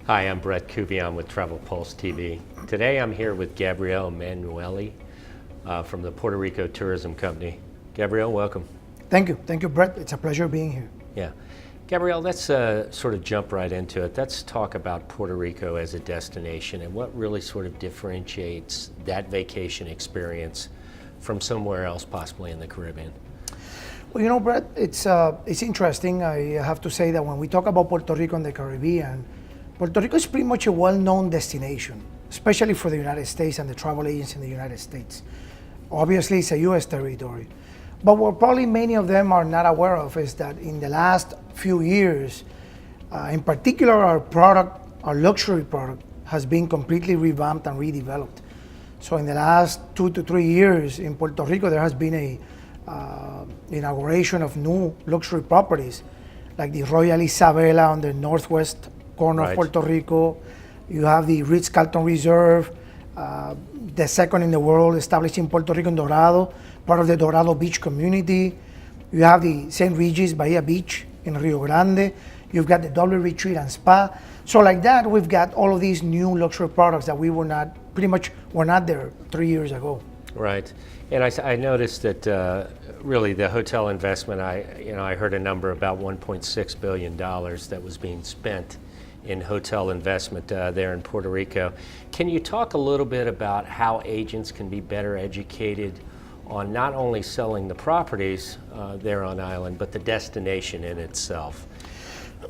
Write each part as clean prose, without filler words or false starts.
Hi, I'm Brett Kuvion with Travel Pulse TV. Today I'm here with Gabrielle Emanuele from the Puerto Rico Tourism Company. Gabrielle, welcome. Thank you, Brett. It's a pleasure being here. Yeah. Gabrielle, let's sort of jump right into it. Let's talk about Puerto Rico as a destination and what really sort of differentiates that vacation experience from somewhere else, possibly in the Caribbean. Well, you know, Brett, it's interesting. I have to say that when we talk about Puerto Rico and the Caribbean, Puerto Rico is pretty much a well-known destination, especially for the United States and the travel agents in the United States. Obviously, it's a U.S. territory. But what probably many of them are not aware of is that in the last few years, in particular, our luxury product, has been completely revamped and redeveloped. So in the last 2 to 3 years in Puerto Rico, there has been a inauguration of new luxury properties, like the Royal Isabela on the northwest corner of Puerto Rico. You have the Ritz-Carlton Reserve, the second in the world, established in Puerto Rico in Dorado, part of the Dorado Beach community. You have the St. Regis Bahia Beach in Rio Grande. You've got the Double Retreat and Spa. So like that, we've got all of these new luxury products that we were not there 3 years ago. Right, and I noticed that really the hotel investment. I heard a number about $1.6 billion that was being spent in hotel investment there in Puerto Rico. Can you talk a little bit about how agents can be better educated on not only selling the properties there on island, but the destination in itself?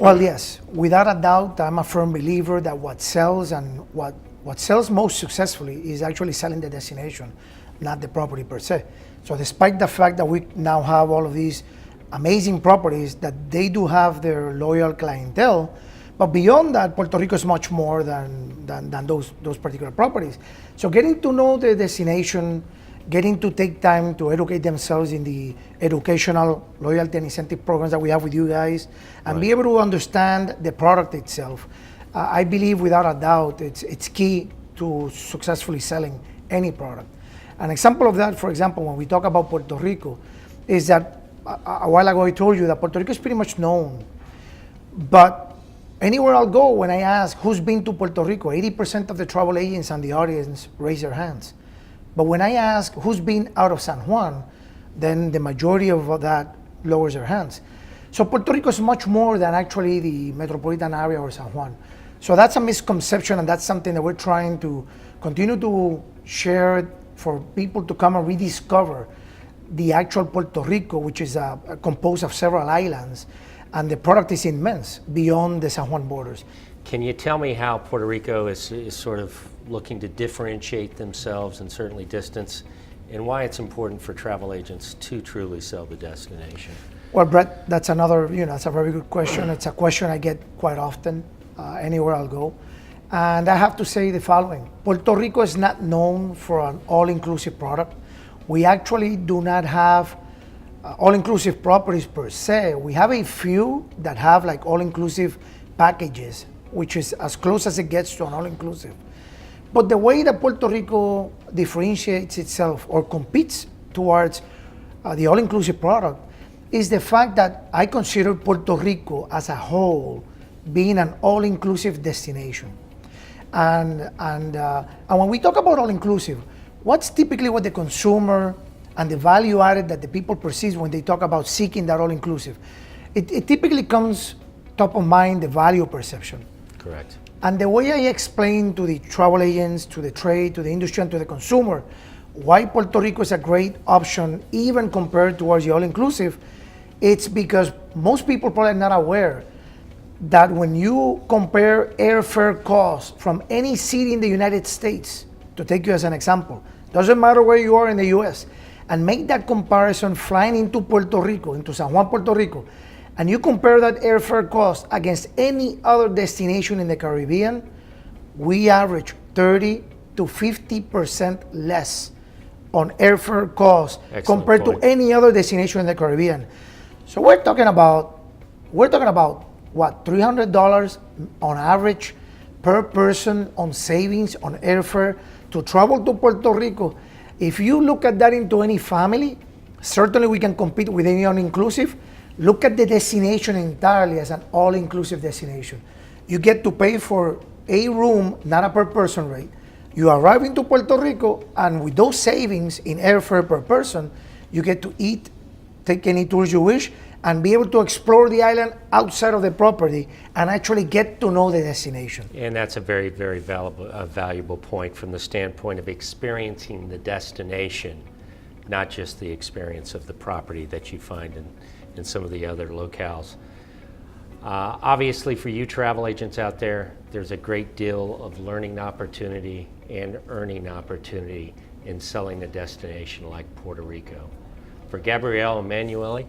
Well, yes, without a doubt, I'm a firm believer that what sells and what sells most successfully is actually selling the destination, not the property per se. So despite the fact that we now have all of these amazing properties, that they do have their loyal clientele, but beyond that, Puerto Rico is much more than those particular properties. So getting to know the destination, getting to take time to educate themselves in the educational loyalty and incentive programs that we have with you guys, and be able to understand the product itself, I believe without a doubt it's key to successfully selling any product. An example of that, for example, when we talk about Puerto Rico, is that a while ago I told you that Puerto Rico is pretty much known, but anywhere I'll go, when I ask who's been to Puerto Rico, 80% of the travel agents and the audience raise their hands. But when I ask who's been out of San Juan, then the majority of that lowers their hands. So Puerto Rico is much more than actually the metropolitan area or San Juan. So that's a misconception, and that's something that we're trying to continue to share for people to come and rediscover the actual Puerto Rico, which is composed of several islands. And the product is immense beyond the San Juan borders. Can you tell me how Puerto Rico is sort of looking to differentiate themselves and certainly distance, and why it's important for travel agents to truly sell the destination? Well, Brett, that's that's a very good question. It's a question I get quite often anywhere I'll go. And I have to say the following. Puerto Rico is not known for an all-inclusive product. We actually do not have all-inclusive properties per se. We have a few that have like all-inclusive packages, which is as close as it gets to an all-inclusive. But the way that Puerto Rico differentiates itself or competes towards the all-inclusive product is the fact that I consider Puerto Rico as a whole being an all-inclusive destination. And when we talk about all-inclusive, what's typically what the consumer and the value added that the people perceive when they talk about seeking that all-inclusive? It typically comes top of mind, the value perception. Correct. And the way I explain to the travel agents, to the trade, to the industry, and to the consumer, why Puerto Rico is a great option, even compared towards the all-inclusive, it's because most people probably are not aware that when you compare airfare costs from any city in the United States, to take you as an example, doesn't matter where you are in the US, and make that comparison flying into Puerto Rico, into San Juan, Puerto Rico, and you compare that airfare cost against any other destination in the Caribbean, we average 30 to 50% less on airfare costs compared to any other destination in the Caribbean. So we're talking about what, $300 on average per person on savings on airfare to travel to Puerto Rico. If you look at that into any family, certainly we can compete with any all-inclusive. Look at the destination entirely as an all-inclusive destination. You get to pay for a room, not a per person rate. You arrive into Puerto Rico, and with those savings in airfare per person, you get to eat, take any tours you wish, and be able to explore the island outside of the property and actually get to know the destination. And that's a very, very valuable point from the standpoint of experiencing the destination, not just the experience of the property that you find in some of the other locales. Obviously, for you travel agents out there, there's a great deal of learning opportunity and earning opportunity in selling a destination like Puerto Rico. For Gabrielle Emanuele,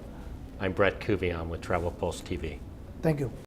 I'm Brett Cuvion with Travel Pulse TV. Thank you.